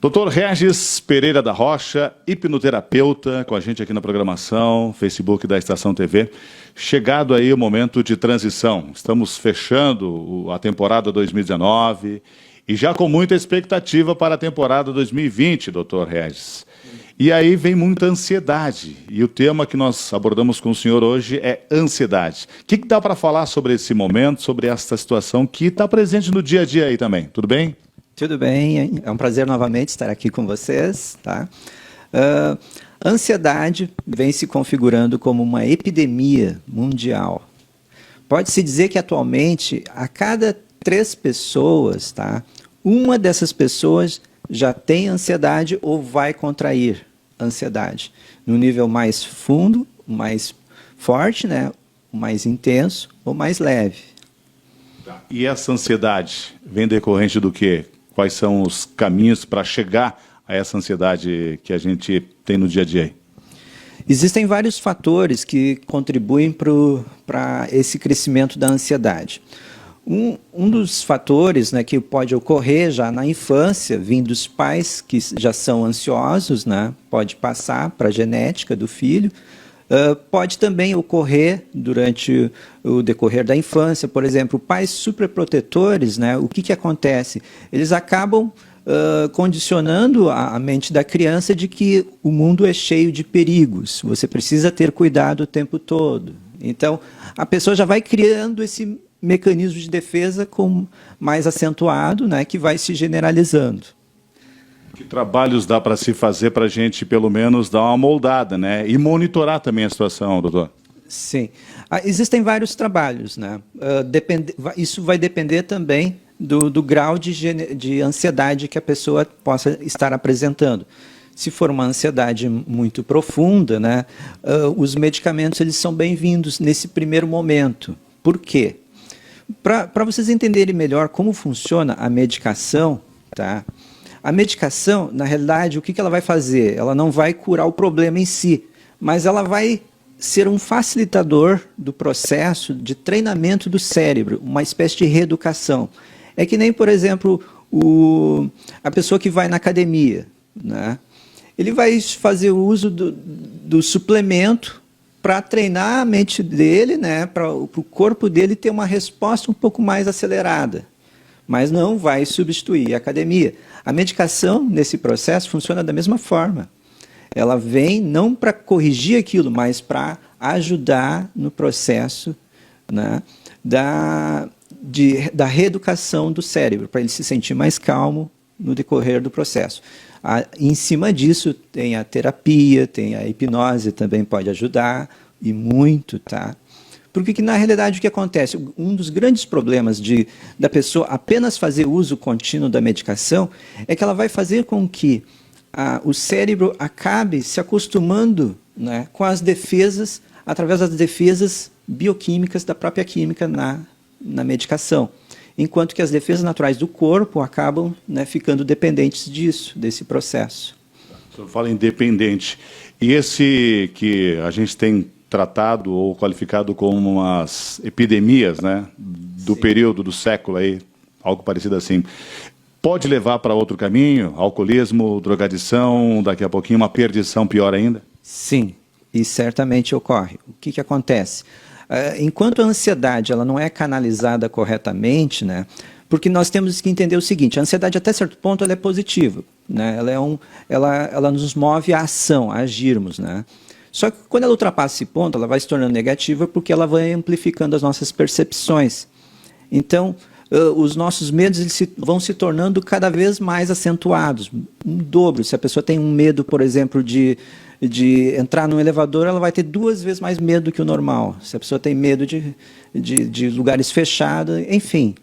Dr. Regis Pereira da Rocha, hipnoterapeuta, com a gente aqui na programação, Facebook da Estação TV. Chegado aí o momento de transição. Estamos fechando a temporada 2019 e já com muita expectativa para a temporada 2020, Dr. Regis. E aí vem muita ansiedade. E o tema que nós abordamos com o senhor hoje é ansiedade. O que dá para falar sobre esse momento, sobre essa situação que está presente no dia a dia aí também? Tudo bem? Tudo bem, é um prazer novamente estar aqui com vocês. Tá? A ansiedade vem se configurando como uma epidemia mundial. Pode-se dizer que atualmente, a cada 3 pessoas, tá, uma dessas pessoas já tem ansiedade ou vai contrair ansiedade. No nível mais fundo, mais forte, né, mais intenso ou mais leve. E essa ansiedade vem decorrente do quê? Quais são os caminhos para chegar a essa ansiedade que a gente tem no dia a dia? Existem vários fatores que contribuem para esse crescimento da ansiedade. Um dos fatores, né, que pode ocorrer já na infância, vindo dos pais que já são ansiosos, né, pode passar para a genética do filho. Pode também ocorrer durante o decorrer da infância, por exemplo, pais superprotetores, né, o que acontece? Eles acabam condicionando a mente da criança de que o mundo é cheio de perigos, você precisa ter cuidado o tempo todo. Então, a pessoa já vai criando esse mecanismo de defesa mais acentuado, né, que vai se generalizando. Que trabalhos dá para se fazer para a gente, pelo menos, dar uma moldada, né? E monitorar também a situação, doutor? Sim. Existem vários trabalhos, né? Isso vai depender também do grau de ansiedade que a pessoa possa estar apresentando. Se for uma ansiedade muito profunda, né, os medicamentos eles são bem-vindos nesse primeiro momento. Por quê? Para vocês entenderem melhor como funciona a medicação, tá? A medicação, na realidade, o que ela vai fazer? Ela não vai curar o problema em si, mas ela vai ser um facilitador do processo de treinamento do cérebro, uma espécie de reeducação. É que nem, por exemplo, a pessoa que vai na academia, né? Ele vai fazer o uso do suplemento para treinar a mente dele, né? Para o corpo dele ter uma resposta um pouco mais acelerada. Mas não vai substituir a academia. A medicação, nesse processo, funciona da mesma forma. Ela vem não para corrigir aquilo, mas para ajudar no processo, né, da reeducação do cérebro, para ele se sentir mais calmo no decorrer do processo. Em cima disso, tem a terapia, tem a hipnose, também pode ajudar, e muito, tá? Porque, na realidade, o que acontece? Um dos grandes problemas da pessoa apenas fazer uso contínuo da medicação é que ela vai fazer com que o cérebro acabe se acostumando, né, com as defesas, através das defesas bioquímicas da própria química na medicação. Enquanto que as defesas naturais do corpo acabam, né, ficando dependentes desse processo. O senhor fala em dependente. E esse que a gente tem tratado ou qualificado como umas epidemias, né, do período, do século, aí, algo parecido assim, pode levar para outro caminho? Alcoolismo, drogadição, daqui a pouquinho uma perdição pior ainda? Sim, e certamente ocorre. O que acontece? Enquanto a ansiedade ela não é canalizada corretamente, né, porque nós temos que entender o seguinte: a ansiedade até certo ponto ela é positiva, né, ela nos move à ação, a agirmos, né. Só que quando ela ultrapassa esse ponto, ela vai se tornando negativa porque ela vai amplificando as nossas percepções. Então, os nossos medos vão se tornando cada vez mais acentuados, um dobro. Se a pessoa tem um medo, por exemplo, de entrar num elevador, ela vai ter 2 vezes mais medo do que o normal. Se a pessoa tem medo de lugares fechados, enfim.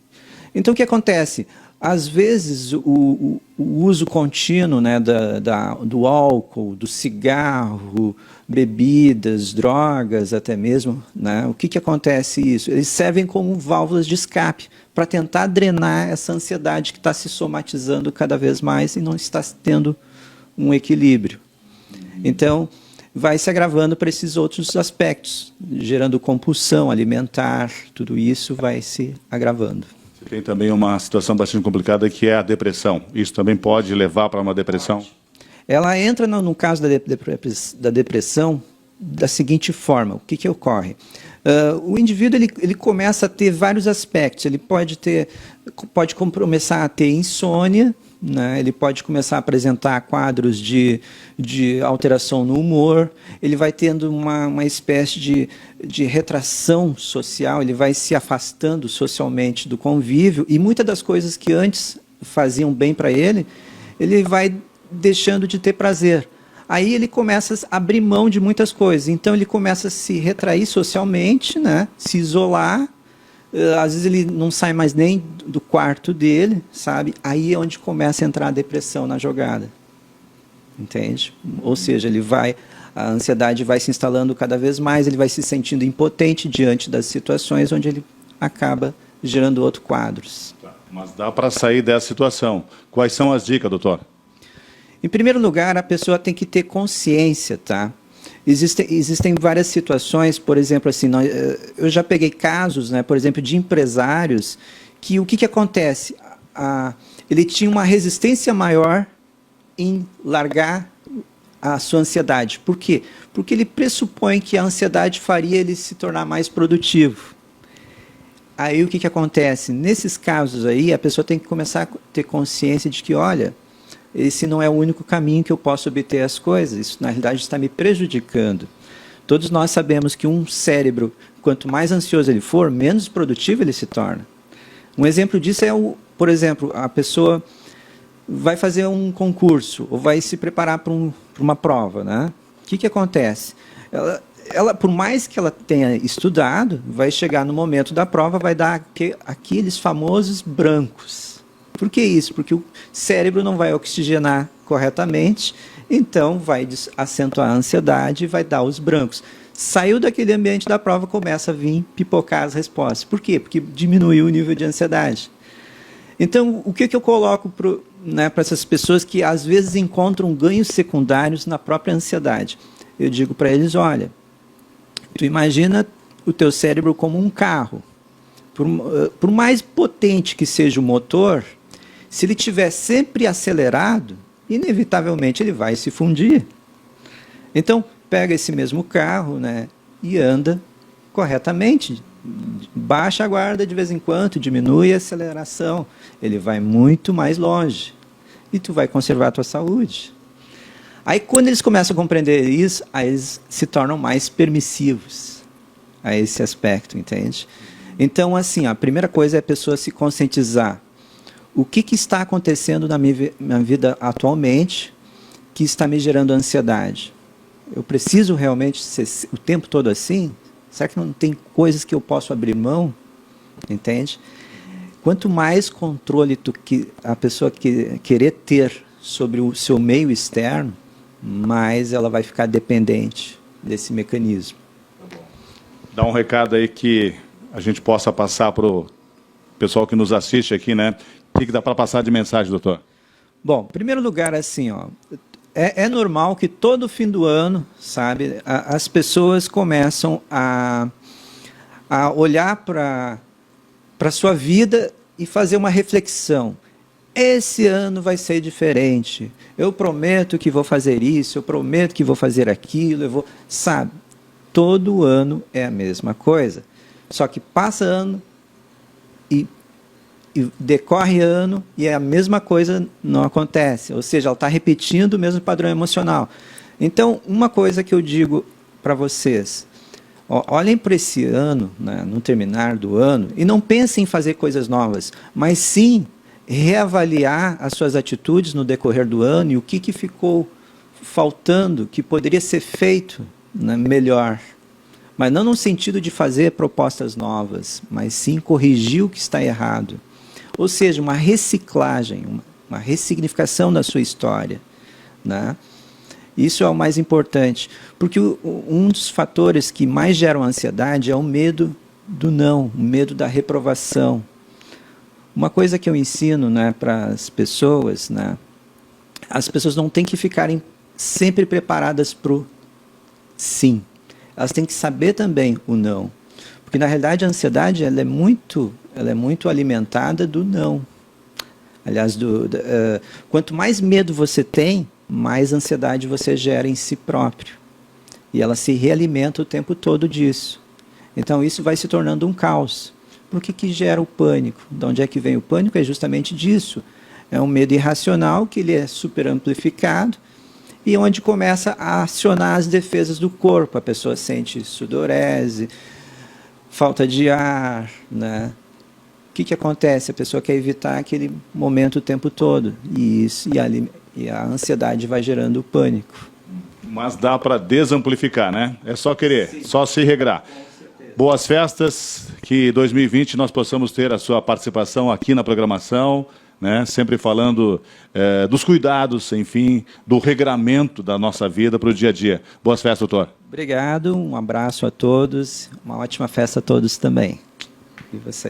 Então, o que acontece? Às vezes, o uso contínuo, né, do álcool, do cigarro, bebidas, drogas até mesmo, né, o que acontece isso? Eles servem como válvulas de escape para tentar drenar essa ansiedade que está se somatizando cada vez mais e não está tendo um equilíbrio. Então, vai se agravando para esses outros aspectos, gerando compulsão alimentar, tudo isso vai se agravando. Você tem também uma situação bastante complicada que é a depressão. Isso também pode levar para uma depressão? Ela entra no caso da depressão da seguinte forma: o que ocorre? O indivíduo ele começa a ter vários aspectos. Ele pode começar a ter insônia, né? Ele pode começar a apresentar quadros de alteração no humor, ele vai tendo uma espécie de retração social, ele vai se afastando socialmente do convívio, e muitas das coisas que antes faziam bem para ele vai deixando de ter prazer. Aí ele começa a abrir mão de muitas coisas. Então ele começa a se retrair socialmente, né? Se isolar. Às vezes ele não sai mais nem do quarto dele, sabe? Aí é onde começa a entrar a depressão na jogada. Entende? Ou seja, a ansiedade vai se instalando cada vez mais, ele vai se sentindo impotente diante das situações onde ele acaba gerando outros quadros. Tá. Mas dá para sair dessa situação. Quais são as dicas, doutor? Em primeiro lugar, a pessoa tem que ter consciência, tá? Existem várias situações, por exemplo, assim, eu já peguei casos, né, por exemplo, de empresários que o que acontece? Ele tinha uma resistência maior em largar a sua ansiedade. Por quê? Porque ele pressupõe que a ansiedade faria ele se tornar mais produtivo. Aí o que acontece? Nesses casos aí, a pessoa tem que começar a ter consciência de que, olha, esse não é o único caminho que eu posso obter as coisas. Isso, na realidade, está me prejudicando. Todos nós sabemos que um cérebro, quanto mais ansioso ele for, menos produtivo ele se torna. Um exemplo disso é, por exemplo, a pessoa vai fazer um concurso ou vai se preparar para uma prova, né? O que acontece? Ela, por mais que ela tenha estudado, vai chegar no momento da prova, vai dar aqueles famosos brancos. Por que isso? Porque o cérebro não vai oxigenar corretamente, então vai acentuar a ansiedade e vai dar os brancos. Saiu daquele ambiente da prova, começa a vir pipocar as respostas. Por quê? Porque diminuiu o nível de ansiedade. Então, o que eu coloco para essas pessoas que às vezes encontram ganhos secundários na própria ansiedade? Eu digo para eles, olha, tu imagina o teu cérebro como um carro. Por mais potente que seja o motor, se ele estiver sempre acelerado, inevitavelmente ele vai se fundir. Então, pega esse mesmo carro, né, e anda corretamente. Baixa a guarda de vez em quando, diminui a aceleração. Ele vai muito mais longe. E tu vai conservar a tua saúde. Aí, quando eles começam a compreender isso, aí eles se tornam mais permissivos a esse aspecto, entende? Então, assim, a primeira coisa é a pessoa se conscientizar. O que está acontecendo na minha vida atualmente que está me gerando ansiedade? Eu preciso realmente ser o tempo todo assim? Será que não tem coisas que eu posso abrir mão? Entende? Quanto mais controle a pessoa querer ter sobre o seu meio externo, mais ela vai ficar dependente desse mecanismo. Dá um recado aí que a gente possa passar para o pessoal que nos assiste aqui, né? O que dá para passar de mensagem, doutor? Bom, em primeiro lugar, assim, ó, é normal que todo fim do ano, sabe, as pessoas começam a olhar para a sua vida e fazer uma reflexão. Esse ano vai ser diferente. Eu prometo que vou fazer isso, eu prometo que vou fazer aquilo, sabe, todo ano é a mesma coisa. Só que passa ano e decorre ano e a mesma coisa não acontece. Ou seja, ela está repetindo o mesmo padrão emocional. Então, uma coisa que eu digo para vocês, olhem para esse ano, né, no terminar do ano, e não pensem em fazer coisas novas, mas sim reavaliar as suas atitudes no decorrer do ano e o que ficou faltando, que poderia ser feito, né, melhor. Mas não no sentido de fazer propostas novas, mas sim corrigir o que está errado. Ou seja, uma reciclagem, uma ressignificação da sua história, né? Isso é o mais importante, porque um dos fatores que mais geram ansiedade é o medo do não, o medo da reprovação. Uma coisa que eu ensino, né, para as pessoas, né, as pessoas não têm que ficarem sempre preparadas para o Sim. Elas têm que saber também o não. Porque, na realidade, a ansiedade ela é muito alimentada do não. Aliás, quanto mais medo você tem, mais ansiedade você gera em si próprio. E ela se realimenta o tempo todo disso. Então, isso vai se tornando um caos. Por que gera o pânico? De onde é que vem o pânico? É justamente disso. É um medo irracional que ele é super amplificado e onde começa a acionar as defesas do corpo. A pessoa sente sudorese, falta de ar, né? O que acontece? A pessoa quer evitar aquele momento o tempo todo. E a ansiedade vai gerando o pânico. Mas dá para desamplificar, né? É só querer, sim, só se regrar. Boas festas, que 2020 nós possamos ter a sua participação aqui na programação, né? Sempre falando dos cuidados, enfim, do regramento da nossa vida para o dia a dia. Boas festas, doutor. Obrigado, um abraço a todos, uma ótima festa a todos também. E você?